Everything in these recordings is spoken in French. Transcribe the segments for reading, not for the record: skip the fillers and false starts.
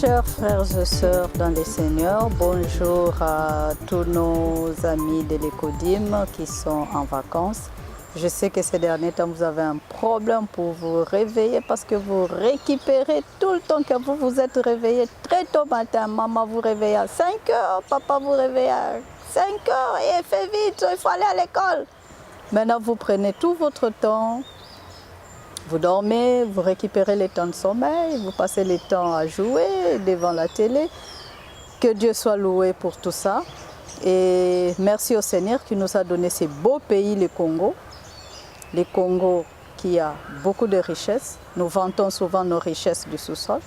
Chers frères et sœurs dans les Seigneurs, bonjour à tous nos amis de l'Écodim qui sont en vacances. Je sais que ces derniers temps, vous avez un problème pour vous réveiller parce que vous récupérez tout le temps que vous vous êtes réveillé très tôt matin. Maman vous réveille à 5 heures, papa vous réveille à 5 heures et fait vite, il faut aller à l'école. Maintenant, vous prenez tout votre temps. Vous dormez, vous récupérez les temps de sommeil, vous passez le temps à jouer devant la télé. Que Dieu soit loué pour tout ça. Et merci au Seigneur qui nous a donné ce beau pays, le Congo. Le Congo qui a beaucoup de richesses. Nous vantons souvent nos richesses du sous-sol.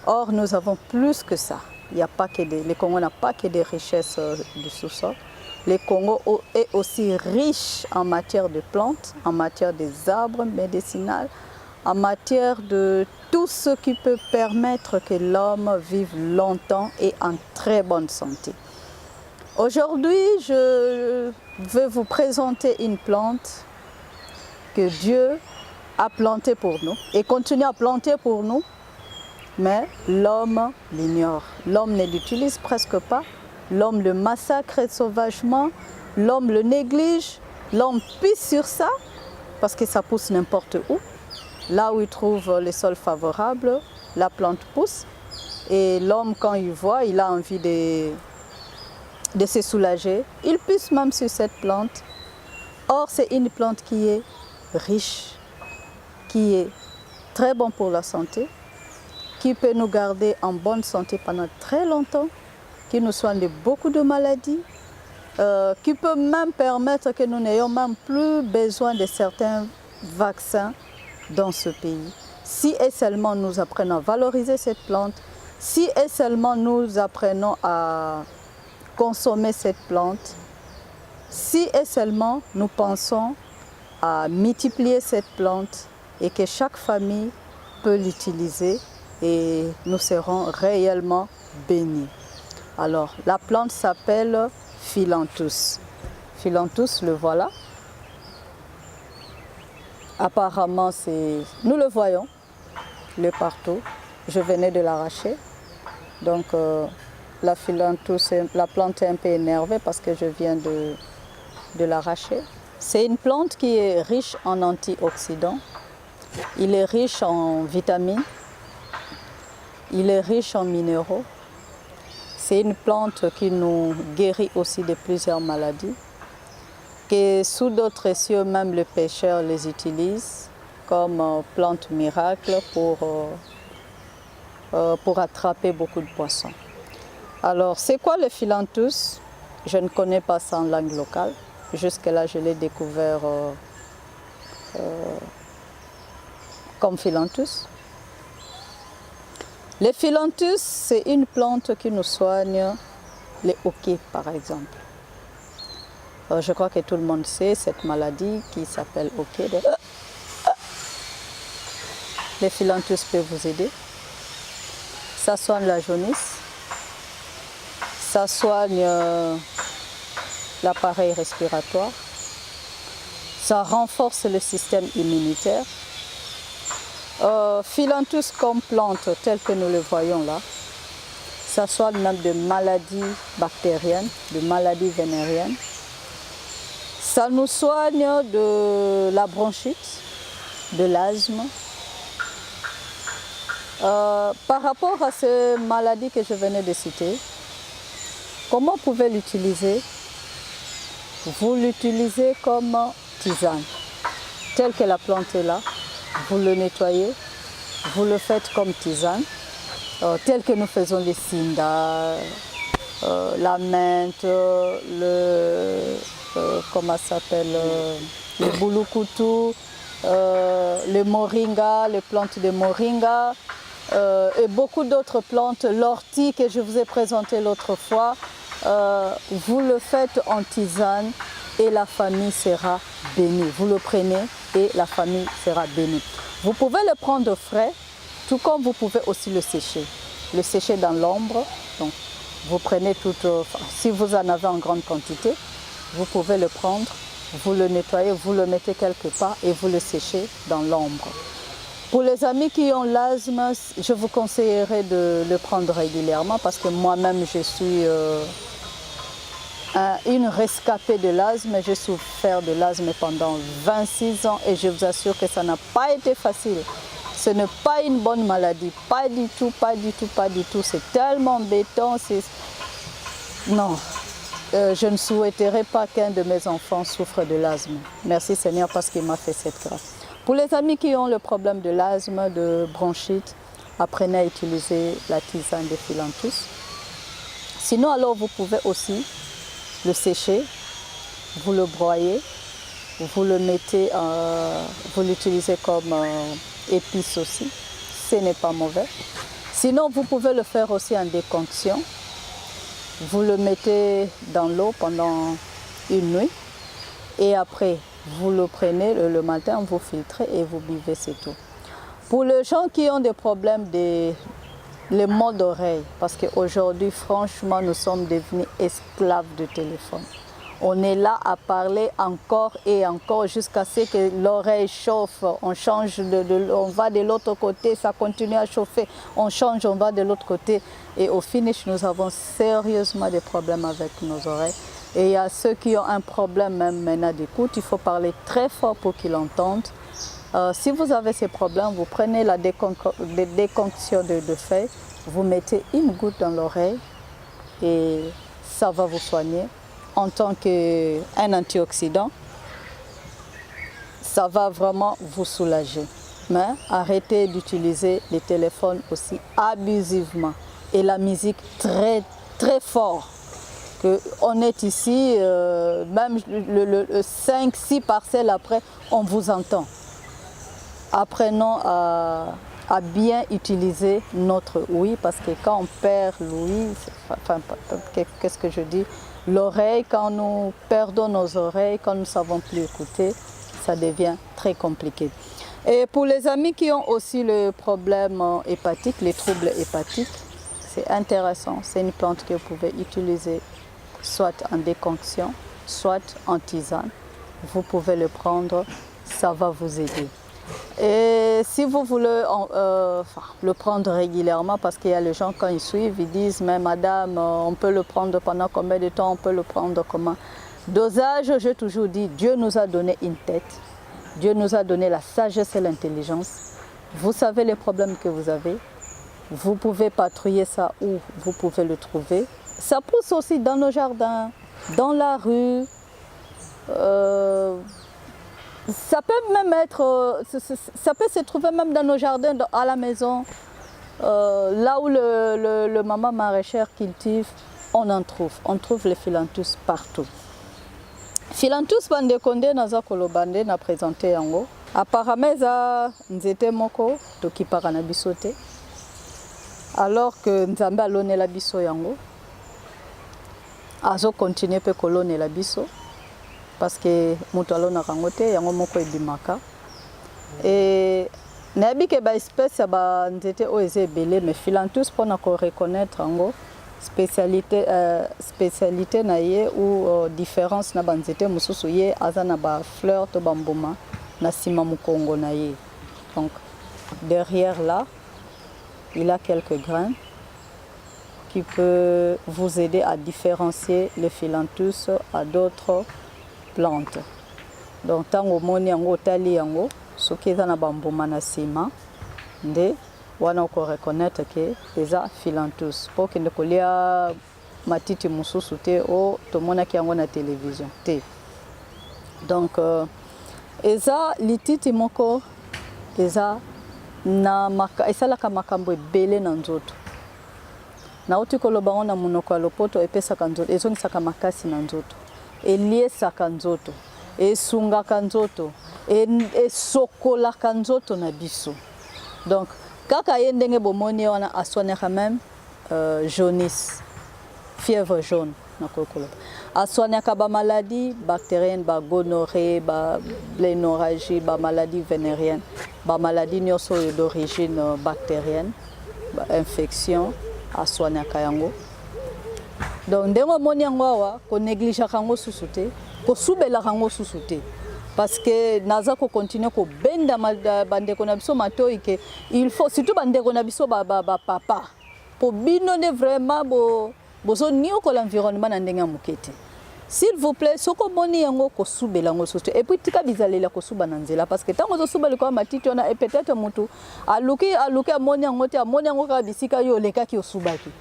Or, nous avons plus que ça. Le Congo n'a pas que des richesses du sous-sol. Le Congo est aussi riche en matière de plantes, en matière des arbres médicinaux, en matière de tout ce qui peut permettre que l'homme vive longtemps et en très bonne santé. Aujourd'hui, je vais vous présenter une plante que Dieu a plantée pour nous et continue à planter pour nous, mais l'homme l'ignore. L'homme ne l'utilise presque pas. L'homme le massacre sauvagement, l'homme le néglige, l'homme pisse sur ça parce que ça pousse n'importe où. Là où il trouve le sol favorable, la plante pousse. Et l'homme, quand il voit, il a envie de se soulager. Il pisse même sur cette plante. Or, c'est une plante qui est riche, qui est très bonne pour la santé, qui peut nous garder en bonne santé pendant très longtemps, qui nous soigne de beaucoup de maladies, qui peut même permettre que nous n'ayons même plus besoin de certains vaccins dans ce pays. Si et seulement nous apprenons à valoriser cette plante, si et seulement nous apprenons à consommer cette plante, si et seulement nous pensons à multiplier cette plante et que chaque famille peut l'utiliser et nous serons réellement bénis. Alors, la plante s'appelle Phyllanthus. Phyllanthus, le voilà. Apparemment, nous le voyons, le partout. Je venais de l'arracher. Donc, la Phyllanthus, la plante est un peu énervée parce que je viens de l'arracher. C'est une plante qui est riche en antioxydants. Il est riche en vitamines. Il est riche en minéraux. C'est une plante qui nous guérit aussi de plusieurs maladies, que sous d'autres cieux, même les pêcheurs les utilisent comme plante miracle pour attraper beaucoup de poissons. Alors, c'est quoi le Phyllanthus? Je ne connais pas ça en langue locale. Jusque-là, je l'ai découvert comme Phyllanthus. Le Phyllanthus, c'est une plante qui nous soigne les hoquets, par exemple. Je crois que tout le monde sait cette maladie qui s'appelle hoquet. Le Phyllanthus peut vous aider. Ça soigne la jaunisse. Ça soigne l'appareil respiratoire. Ça renforce le système immunitaire. Phyllanthus comme plante telle que nous le voyons là, ça soigne même de maladies bactériennes, de maladies vénériennes. Ça nous soigne de la bronchite, de l'asthme. Par rapport à ces maladies que je venais de citer, comment vous pouvez l'utiliser? Vous l'utilisez comme tisane, telle que la plante est là. Vous le nettoyez, vous le faites comme tisane, tel que nous faisons les cinda, la menthe, comment ça s'appelle, le bouloukutu, le moringa, les plantes de moringa, et beaucoup d'autres plantes, l'ortie que je vous ai présenté l'autre fois. Vous le faites en tisane et la famille sera bénie. Vous le prenez et la famille sera bénie. Vous pouvez le prendre frais, tout comme vous pouvez aussi le sécher. Le sécher dans l'ombre. Donc, vous prenez si vous en avez en grande quantité, vous pouvez le prendre, vous le nettoyez, vous le mettez quelque part et vous le séchez dans l'ombre. Pour les amis qui ont l'asthme, je vous conseillerais de le prendre régulièrement parce que moi-même, je suis une rescapée de l'asthme. J'ai souffert de l'asthme pendant 26 ans et je vous assure que ça n'a pas été facile. Ce n'est pas une bonne maladie, pas du tout, pas du tout, pas du tout. C'est tellement embêtant. Non, je ne souhaiterais pas qu'un de mes enfants souffre de l'asthme. Merci Seigneur parce qu'il m'a fait cette grâce. Pour les amis qui ont le problème de l'asthme, de bronchite, apprenez à utiliser la tisane de Phyllanthus. Sinon, alors vous pouvez aussi le sécher, vous le broyez, vous le mettez, vous l'utilisez comme épice aussi. Ce n'est pas mauvais. Sinon, vous pouvez le faire aussi en déconction. Vous le mettez dans l'eau pendant une nuit et après, vous le prenez le matin, vous filtrez et vous buvez, c'est tout. Pour les gens qui ont des problèmes les maux d'oreille, parce qu'aujourd'hui, franchement, nous sommes devenus esclaves de téléphone. On est là à parler encore et encore jusqu'à ce que l'oreille chauffe. On change, on va de l'autre côté, ça continue à chauffer. On change, on va de l'autre côté. Et au finish, nous avons sérieusement des problèmes avec nos oreilles. Et il y a ceux qui ont un problème même maintenant d'écoute, il faut parler très fort pour qu'ils l'entendent. Si vous avez ces problèmes, vous prenez la déconction de feuilles, vous mettez une goutte dans l'oreille et ça va vous soigner. En tant qu'un antioxydant, ça va vraiment vous soulager. Mais arrêtez d'utiliser les téléphones aussi abusivement et la musique très très fort. On est ici, même le 5-6 parcelles après, on vous entend. Apprenons à bien utiliser notre ouïe, parce que quand on perd l'ouïe, enfin, qu'est-ce que je dis? L'oreille, quand nous perdons nos oreilles, quand nous ne savons plus écouter, ça devient très compliqué. Et pour les amis qui ont aussi le problème hépatique, les troubles hépatiques, c'est intéressant. C'est une plante que vous pouvez utiliser soit en déconction, soit en tisane. Vous pouvez le prendre, ça va vous aider. Et si vous voulez le prendre régulièrement, parce qu'il y a les gens quand ils suivent, ils disent mais madame, on peut le prendre pendant combien de temps, on peut le prendre comment? Dosage, j'ai toujours dit, Dieu nous a donné une tête, Dieu nous a donné la sagesse et l'intelligence. Vous savez les problèmes que vous avez, vous pouvez patrouiller ça où vous pouvez le trouver. Ça pousse aussi dans nos jardins, dans la rue. Ça peut même être, ça peut se trouver même dans nos jardins, à la maison, là où le maman maraîchère cultive, on en trouve. On trouve les Phyllanthus partout. Phyllanthus bande konde naza kolobande na présenté yango. Apparemment za nzete moko tokipaka na biso te. Alors que Nzambe alone la biso yango. Azo continuer pe kolone la biso. Parce que mutu alonaka yango te, yango moko ebimaka. Et nayebi ke ba espèce ya ba nzete oyo eza ebele, mais Phyllanthus mpona ko reconnaître yango spécialité na ye ou différence na ba nzete mosusu ye aza na ba fleur to bambuma na sima mukongo na ye. Donc derrière là, il a quelques grains qui peuvent vous aider à différencier le Phyllanthus à d'autres plantes. Donc tango moni yango tali yango soki eza na bambuma na sima nde wana ko reconnaître que eza Phyllanthus po kende kolia matiti mususu te o tomonaki yango na télévision te. Donc eza lititi moko eza na esalaka makambo ebele na nzoto. Nauti koloba ngo na monoko ya lopoto epesaka nzoto, ezongisaka makasi na nzoto. Eliesaka nzoto, esungaka nzoto, esokolaka nzoto na biso. Donc, kaka ye ndenge bomoni wana aswanaka même jaunisse, fièvre jaune na kokolo. Aswanaka ba maladie bactérienne, ba gonorrhée, ba blénorragie, ba maladie vénérienne, ba maladie nyonso d'origine bactérienne, ba infection aswanaka yango. Donc ndenge omoni yango awa ko néglige yango susu te, ko subela yango susu te. parce que naza ko continuer ko benda bande ko na biso matoi que il faut surtout bande ko na biso ba papa pour binone vraiment bozo nio ko l'environnement na ndenga mukete. S'il vous plaît, soko boni yango ko subela ngo sosto et puis tika bizalela ko suba na nzela parce que tango zo suba liko matiti ona et peut-être mutu aluki amoni yango te amoni yango ka bisika yo leka ki osubaki.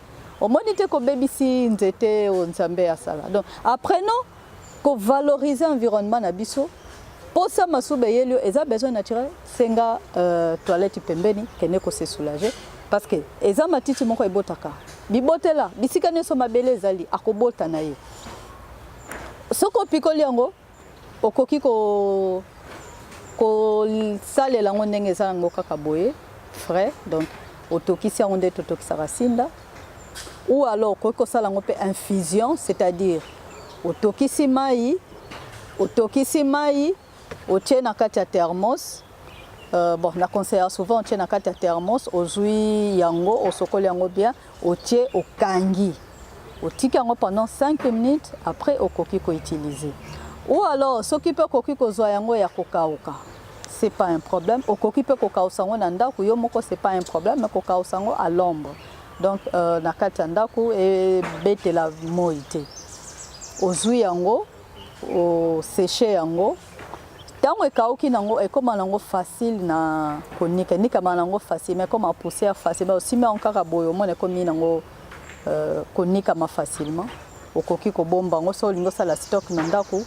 Omoni te ko bebisi nzete o nzambe ya sala. Donc apprenons ko valoriser environnement na biso. Pour ça masube yelio eza besoin naturel senga toilette pembeni kene ko se soulager parce que eza matiti moko ebotaka. Bibotela bisika nyoso mabele ezali akobota na ye. Soko pikoli yango okoki ko salela ngo ndenge eza ngo kaka boye frais donc otokisi yango nde totokisa rasinda ou alors okoki kosala ngo pe infusion c'est-à-dire otokisi mai otie na kati ya thermos bon na conseille souvent otie na kati ya thermos ozwi yango osokoli yango bien otie okangi otiki yango pendant 5 minutes après okoki ko utiliser ou alors soki pe okoki kozwa yango ya kokauka c'est pas un problème okoki pe kokausa yango na ndako yo moko c'est pas un problème mais kokausa yango à l'ombre donc na kati ya ndako e betela moi te ozwi yango o sécher yango tango ekauki nango ekoma nango facile na konika nika nango facile mais comme a poussière facile mais aussi mais encore boyo mona ekomi nango konika ma facilement okoki ko bomba ngo so lingo sala stock na ndako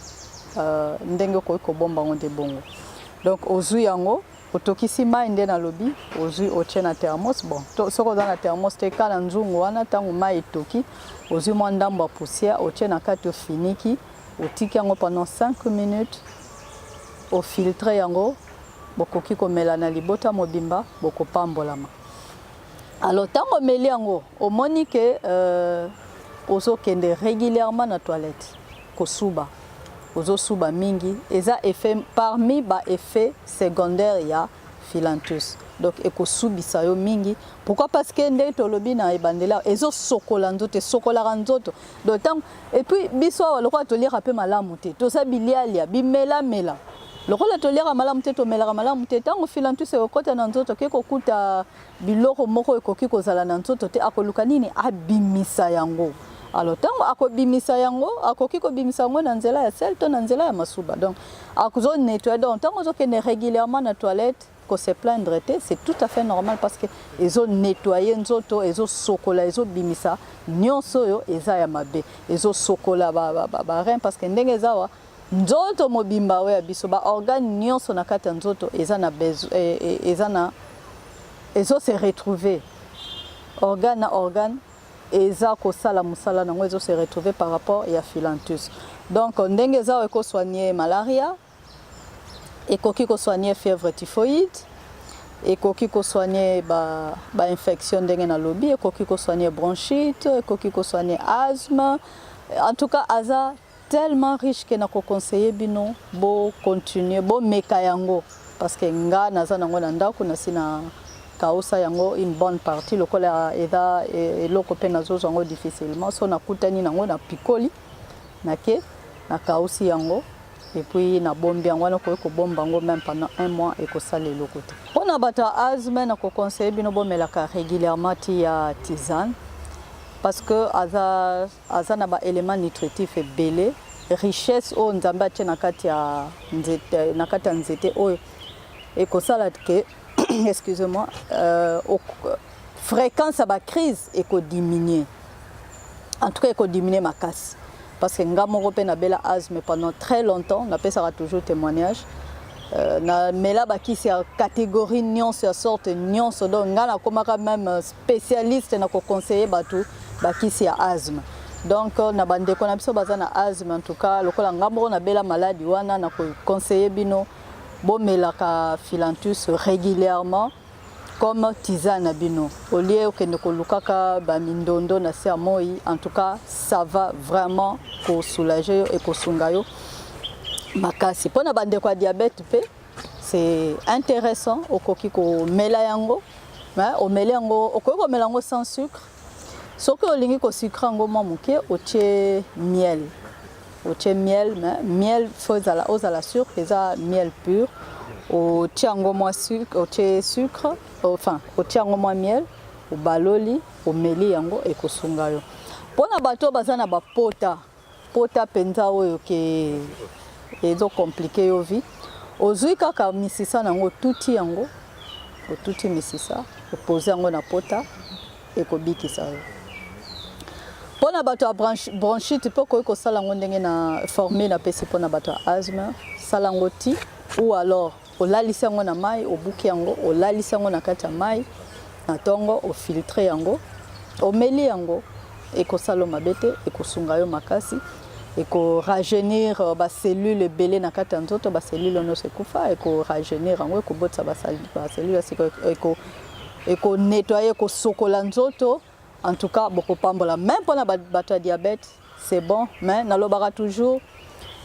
ndenge ko bomba ngo de bongo donc ozui yango otokisi mai nde na lobi ozui otie na thermos bon soko za na thermos te kala nzungu wana tango mai etoki ozui mwa ndambo ya poussière otie na kati ofiniki otiki yango pendant 5 minutes au filtre yango bokoki komela na libota mobimba bokopambolama. Alors tango meli yango omoni ke ozo kende régulièrement na toilette kosuba ozo suba mingi eza effet parmi ba effet secondaire ya philanthus donc ekosubisa yo mingi pourquoi parce que nde tolobi na ebandela ezo sokola nzoto sokola nzoto donc tango et puis biso lokwa tolira pe malamu te to sa bilialia bimela mela lokola tolira malamu te to melaka malamu te tango philanthus ekota na nzoto ke kokuta biloko moko ekoki kozala na nzoto te akoluka nini abimisa yango alors tango akobimisa yango akoki kobimisa yango na nzela ya sel to na nzela ya masuba donc akozo nettoyer donc tango zo kene régulièrement na toilette ko se plaindre te c'est tout à fait normal parce que ezo nettoyer nzoto ezo sokola ezo bimisa nyonso yo eza ya mabe ezo sokola ba rein parce que ndenge ezawa nzoto mobimba we biso ba organe nyonso na kati nzoto eza na ezo se retrouver organe na organe eza ko sala musala nango ezo se retrouver par rapport ya philanthus donc ndenge eza eko soigner malaria ekoki ko soigner fièvre typhoïde ekoki ko soigner ba infection ndenge na lobi ekoki ko soigner bronchite ekoki ko soigner asthme en tout cas aza tellement riche que na ko conseiller bino bo continuer bo meka yango parce que nga naza nango na ndako na sina kausa yango une bonne partie lokola eda eloko pe nazo zango difficilement so na kutani nango na pikoli nake na kausi yango et puis na bombi yango na ko bomba yango même pendant 1 mois et ko sala eloko te pona bata asthme na ko conseiller bino bo melaka régulièrement ti ya tisane parce que aza na ba éléments nutritifs ebele richesse o nzambe atie na kati ya nzete oyo ekosala ke excusez-moi fréquence ba crise diminuer en tout cas diminuer ma casse parce que nga moko pe na bela asthme pendant très longtemps na pesaka toujours témoignage na mela bakisi ya catégorie nyonso ya sorte nyonso donc nga na komaka même spécialiste na ko conseiller bato bakisi ya asthme donc na bandeko na biso baza na asthme en tout cas lokola nga moko na bela maladie wana na ko conseiller bino bomelaka philanthus régulièrement comme tisane bino au lieu que ne kolukaka ba mindondo na se moi en tout cas ça va vraiment pour soulager et pour sungayo makasi pona bande kwa diabète pe c'est intéressant okoki ko mela yango mais o melango okoki ko melango sans sucre soki olingi ko sucre ngo moke otie miel otie miel, mais miel aux à la sucre, et ça miel pur. Otie yango moins sucre, otie sucre, enfin otie yango moins miel, au baloli, au meli yango et kosunga yo. Pona bato bazana ba pota penza oyo ke ezo compliqué yo vie. Ozui kaka misisa nango tuti yango, otuti misisa, opose yango na pota et kobikisa yo. Pona bato a bronchite pe ko sala ngo ndenge na formé na pesi pona bato a asthme, sala ngo ti ou alors olalisa yango na mai, obuki yango, olalisa yango na kati ya mai, na tongo ofiltre yango, omeli yango ekosala mabe te, ekosunga yo makasi, ekorajeunir ba cellule ebele na kati ya nzoto, ba cellule nyonso ekufa, ekorajeunir yango, ekobotisa ba cellule ekonettoyer, ekosokola nzoto. En tout cas, beaucoup pambola. Même pour la bateau à diabète, c'est bon, mais dans le toujours.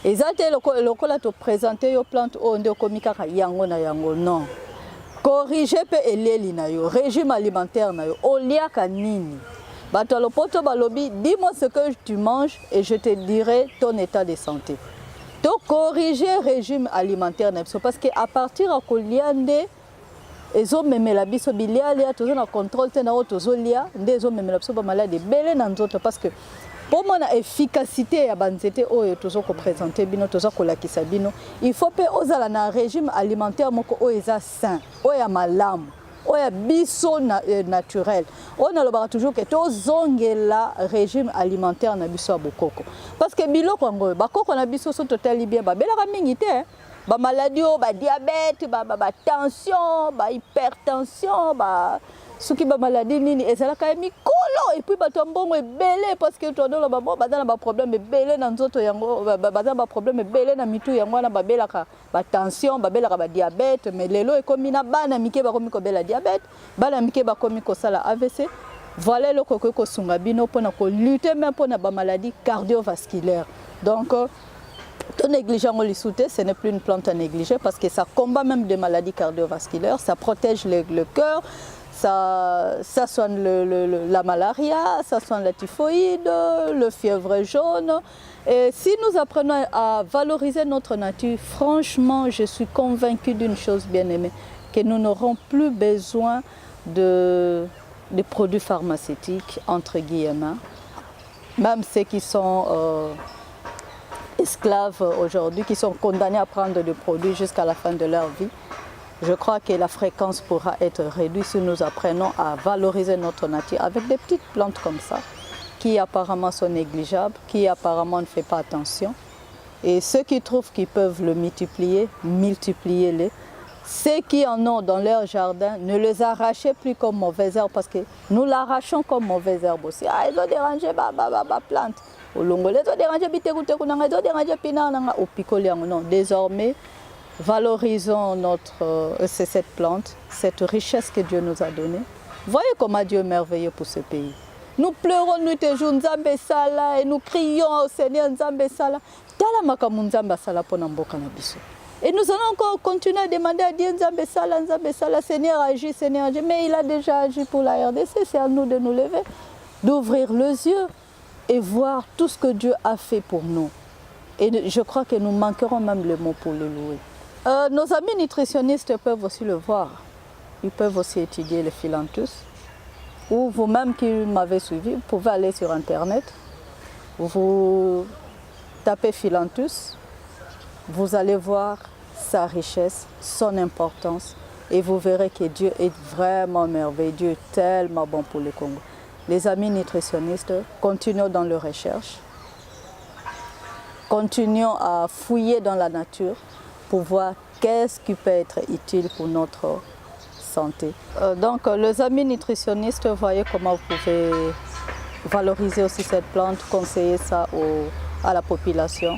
Et ça, le cola te présenter aux plantes au komika yango na yango non. Corriger pe eleli na yo, régime alimentaire na yo, olia kanini. Bateau le poto balobi, dis-moi ce que tu manges et je te dirai ton état de santé. Donc corriger régime alimentaire na yo, parce que à partir de koliande ezo memela biso bilia lia tozo na contrôle te na o tozo lia ndezo memela biso ba malade belé na nzoto parce que pour mon efficacité ya banzete oyo tozo ko présenter bino tozo ko lakisa bino il faut pe ozala na régime alimentaire moko o eza sain o ya malamu o ya biso naturel on a le toujours que tozongela régime alimentaire na biso ya bokoko parce que biloko ngo bakoko na biso so totali bien ba belaka mingi te ba maladie, ba diabète, ba tension, ba hypertension, ba suki ba maladie nini ezala ka mikolo et puis ba tombongo ebele parce que to ndolo ba bazana ba problème ebele na nzoto yango bazana ba problème ebele na mitu yango na ba belaka ba tension, ba belaka ba diabète mais lelo ekomi na bana mike ba komi ko bela diabète, bana mike ba komi ko sala AVC. Voilà le koko ko sunga bino pona ko lutter même pona ba maladie cardiovasculaire. Donc tout négligeant le sauté, ce n'est plus une plante à négliger parce que ça combat même des maladies cardiovasculaires, ça protège le cœur, ça soigne la malaria, ça soigne la typhoïde, le fièvre jaune. Et si nous apprenons à valoriser notre nature, franchement, je suis convaincue d'une chose bien aimée, que nous n'aurons plus besoin de produits pharmaceutiques, entre guillemets, même ceux qui sont esclaves aujourd'hui, qui sont condamnés à prendre des produits jusqu'à la fin de leur vie. Je crois que la fréquence pourra être réduite si nous apprenons à valoriser notre nature avec des petites plantes comme ça, qui apparemment sont négligeables, qui apparemment ne font pas attention. Et ceux qui trouvent qu'ils peuvent le multiplier, multipliez-les. Ceux qui en ont dans leur jardin, ne les arrachez plus comme mauvaises herbes parce que nous l'arrachons comme mauvaises herbes aussi. Ah, ils ont dérangé ma plante. Désormais, valorisons cette plante, cette richesse que Dieu nous a donnée. Voyez comment Dieu est merveilleux pour ce pays. Nous pleurons nous te jours Nzambe sala et nous crions au Seigneur Nzambe sala. Tala makamu Nzambe sala pona mboka na biso. Et nous allons encore continuer à demander à Dieu Nzambe sala, Seigneur agit, mais il a déjà agi pour la RDC, c'est à nous de nous lever, d'ouvrir les yeux et voir tout ce que Dieu a fait pour nous. Et je crois que nous manquerons même le mot pour le louer. Nos amis nutritionnistes peuvent aussi le voir. Ils peuvent aussi étudier le Philanthus. Ou vous-même qui m'avez suivi, vous pouvez aller sur Internet. Vous tapez Philanthus. Vous allez voir sa richesse, son importance. Et vous verrez que Dieu est vraiment merveilleux. Dieu est tellement bon pour le Congo. Les amis nutritionnistes, continuons dans leurs recherches. Continuons à fouiller dans la nature pour voir qu'est-ce qui peut être utile pour notre santé. Donc, les amis nutritionnistes, voyez comment vous pouvez valoriser aussi cette plante, conseiller ça à la population,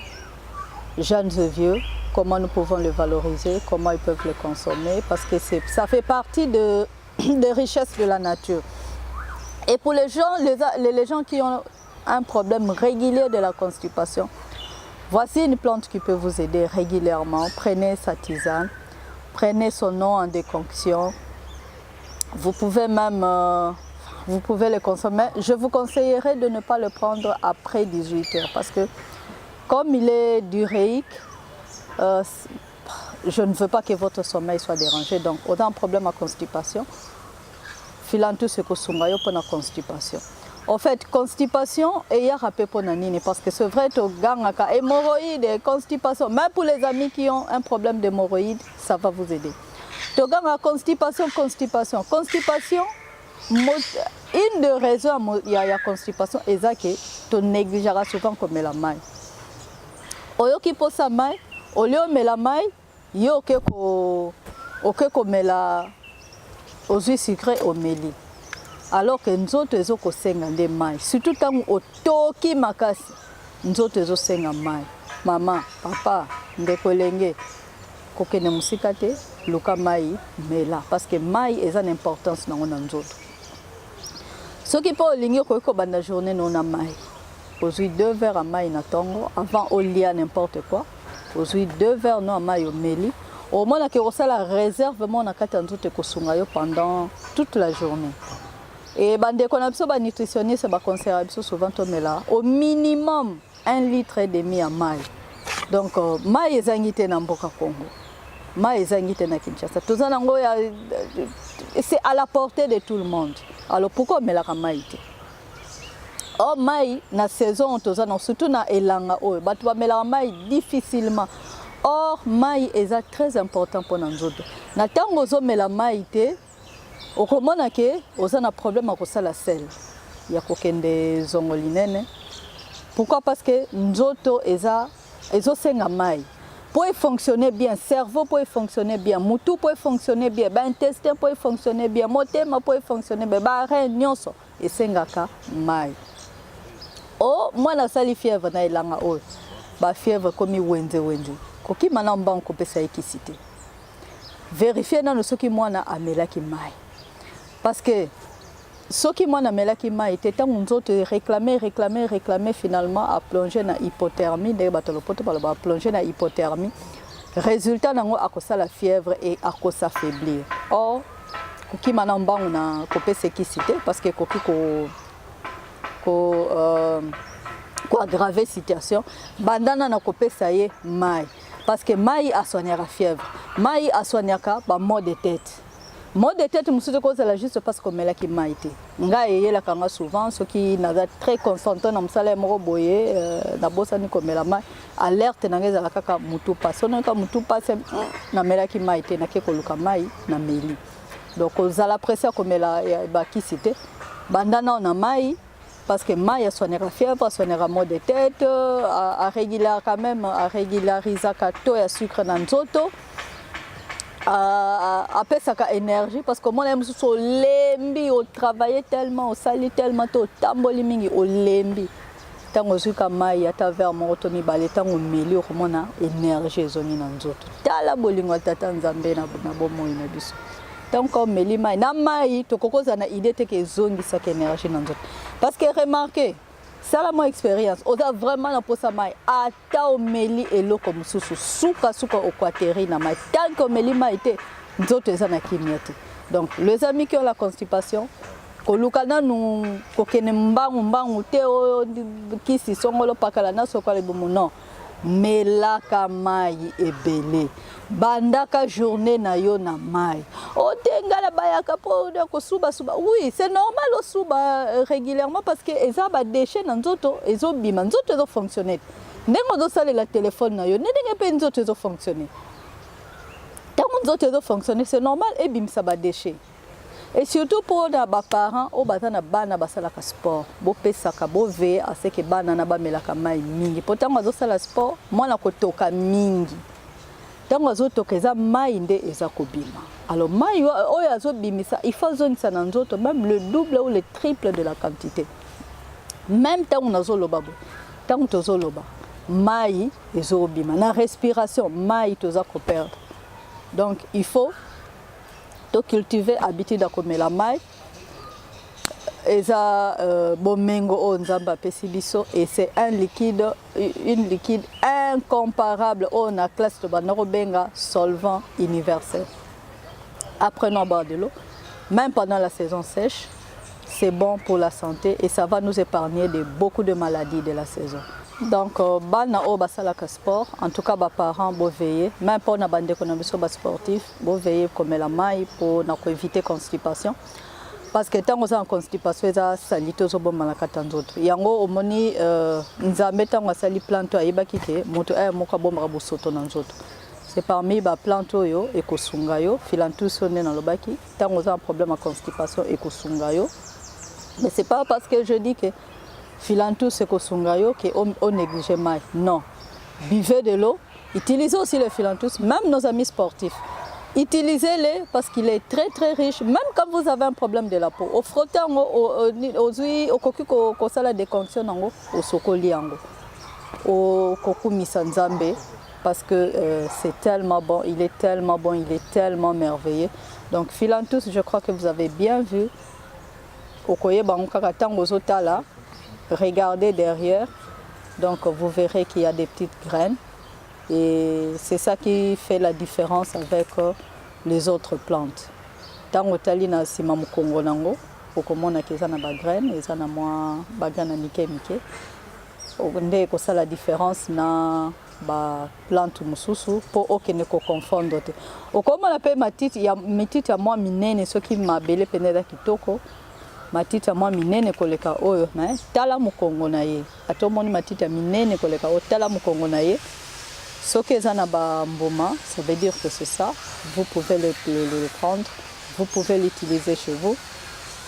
jeunes et vieux, comment nous pouvons le valoriser, comment ils peuvent le consommer, parce que ça fait partie des richesses de la nature. Et pour les gens qui ont un problème régulier de la constipation, voici une plante qui peut vous aider régulièrement. Prenez sa tisane, prenez son eau en déconction. Vous pouvez même le consommer. Je vous conseillerais de ne pas le prendre après 18 h parce que Comme il est diuréique, je ne veux pas que votre sommeil soit dérangé. Donc, on a un problème à constipation. Filantu se kosungayo pour la constipation. En fait, constipation, et il y a rappelé pour Nanini, parce que c'est vrai, tu as hémorroïdes, constipation. Même pour les amis qui ont un problème d'hémorroïdes, ça va vous aider. Tu as constipation. Une des raisons il y a constipation, c'est que tu négligeras souvent comme la maille. Oyo qui pose sa maille, au lieu de la maille, il y a comme la aux huiles sucrées au méli. Alors que nous autres, nous avons des mailles. Surtout quand on toki makasi, nous autres, nous avons des mailles. Maman, papa, ndekolenge, kokene musikate, luka maille, mais là, parce que maille est une importance dans nous autres. Ce qui peut linger quoi banda journée non na maille. Aujourd'hui 2 verres à maille na tongo, avant au lia n'importe quoi. Aujourd'hui 2 verres non à maille au méli. Au moins que ça la réserve mon nakata nzote kosunga yo pendant toute la journée. Et bande qu'on a besoin ba nutritionniste ba conseiller souvent tomela au minimum 1,5 litre à maille. Donc maille ezangité na mboka Congo. Maille ezangité na Kinshasa. Tozana ngo c'est à la portée de tout le monde. Alors pourquoi me la maille? Oh maille na saison tozana surtout na elanga o batu ba mela maille difficilement. Or, maï est très important pour nous autres. Na tango zo mela maï te, okomona ke oza na problème à la sel. Ya kokende zongolinene. Pourquoi? Parce que nzoto ezo senga maï. Pour fonctionner bien, cerveau pour fonctionner bien, mutu pour fonctionner bien, intestin pour fonctionner bien, motema pour fonctionner bien, rein nyonso esengaka maï. Oh, moi na sali fièvre na elanga o. Ba fièvre comme wenze. Koki manamba on kopesa ekisité. Vérifiez dans ce qui moi na amela ki mai. Parce que ce qui moi na amela ki mai était tant on autres réclamer finalement à plonger na hypothermie, de batolopoto ba plonger na hypothermie. Résultat nango akosa la fièvre et akosa faiblir. Or koki manamba on a kopesa ekisité parce que koki ko aggraver situation. Bandana na kopesa ye mai. Parce que maï a soigné la fièvre, maï a soigné le maux de tête. Maux de tête, je me cause juste parce que je suis maïté. Je suis souvent, ceux qui sont très concentrés dans le salaire, alerte na kaka mutu passe. On a mutu passe na melaki maïté na kekoluka maï na meli. Donc za la pression comme la baki cité. Bandana on a maï. Parce que maï a soigné la fièvre, a soigné la maux de tête, a régulariser quand même, a régulariser le et sucre dans nzoto, a pèse sa énergie parce que moi aime so lembi, au travailler tellement, au sali tellement, au tamboli mingi, au lembi. Tant au sucre maï, à travers mon automi balé, tant au milieu, comment na énergie zoni dans nzoto. Tala bolingo tata nzambe na bomo inabiso. Donc comme melima na mai to kokoza na idée que zongi sa énergie dans nzoto. Parce que remarquez, c'est la mon expérience. On a vraiment la posa mai ata o meli elo comme suka au quateri na mai. Tant que melima était nzoto eza na kimiati. Donc les amis qui ont la constipation, kolukana nous kokene mbangu te o kisi songolo pakala na sokale bumu non. Melaka mai ebele. Bandaka journée na yo na mai. O tengala bayaka po ko suba. Oui, c'est normal au suba régulièrement parce que eza ba déchets na nzoto ezo bima nzoto ezo fonctionner. Ndengo do sale la téléphone na yo, ndenge pe nzoto ezo fonctionner. Tant nzoto ezo fonctionner, c'est normal et bim ça ba déchets. Et surtout pour les parents, au batana bana basala ka sport, bo pesaka bo ve à ce que bana na ba melaka mai mingi. Pourtant mazo sala sport, moi na kotoka mingi. Tant mazo tokeza mai nde eza kobima. Alors mai oyo azo bimisa, il faut zone ça dans nzoto même le double ou le triple de la quantité. Même tant nazo loba bo. Tant tozo loba, mai ezo bima. Na respiration, mai toza ko perdre. Donc il faut cultiver habitude à comer la maille et ça bomengo o nzamba pesibiso et c'est une liquide incomparable on a classe de banarobenga solvant universel. Apprenons à boire de l'eau même pendant la saison sèche, c'est bon pour la santé et ça va nous épargner de beaucoup de maladies de la saison. Donc, bana o basalaka sport, en tout cas, les parents vont veiller, même pour na bande économique sportif, vont veiller comme la maille pour éviter constipation. Parce que tant que en constipation, ça salite au bon malakata d'autres. Yango omoni nzambe tant que sali planto aiba kike, moto ay moka bon marabu soto nan d'autres. C'est parmi les plantes et kosungayo, filantus on est dans le baki, tant que un problème de constipation et kosungayo. Mais c'est pas parce que je dis que filantus et kosungayo qu'on néglige mal. Non. Buvez de l'eau, utilisez aussi le filantus, même nos amis sportifs. Utilisez-les parce qu'il est très très riche, même quand vous avez un problème de la peau. Au frottant, au cocu, au sala de condition, au sokoli, au cocu misanzambe, parce que c'est tellement bon, il est tellement bon, il est tellement merveilleux. Donc filantus, je crois que vous avez bien vu. Regardez derrière, donc vous verrez qu'il y a des petites graines. Et c'est ça qui fait la différence avec les autres plantes. Tant que tu as si mamu Congo nango, au comment on a des graines, et ça n'a moins bagana mike mike. Onde ko ça la différence na ba plante mususu pour aucun ko confondre. Au comment on appelle matiti ya mititi ya moi minene ce qui m'a belé peneda kitoko. Matiti ya moi minene koleka oyo na tala mu Congo na ye. Atomoni matiti ya minene koleka o tala mu Congo na ye. Ce que ça n'a pas mboma, ça veut dire que c'est ça. Vous pouvez le prendre, vous pouvez l'utiliser chez vous.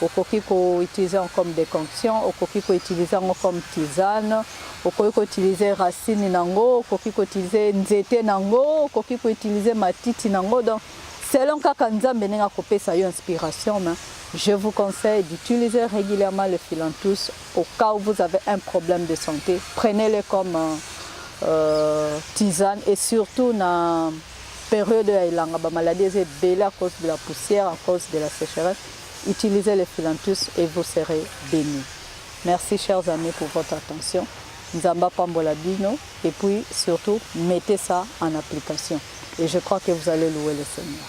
Au coquille qu'on utilise comme déconction, au coquille qu'on utilise comme tisane, au coquille qu'on utilise racine nango, au coquille qu'on utilise nzete nango, au coquille qu'on utilise matiti nango. Donc, selon kakanza menenga kopé ça y a inspiration, mais je vous conseille d'utiliser régulièrement le filantus au cas où vous avez un problème de santé. Prenez-le comme tisane et surtout dans la période de la maladie est belle à cause de la poussière, à cause de la sécheresse. Utilisez le filantus et vous serez bénis. Merci chers amis pour votre attention. Nzamba Pambola Bino et puis surtout mettez ça en application et je crois que vous allez louer le Seigneur.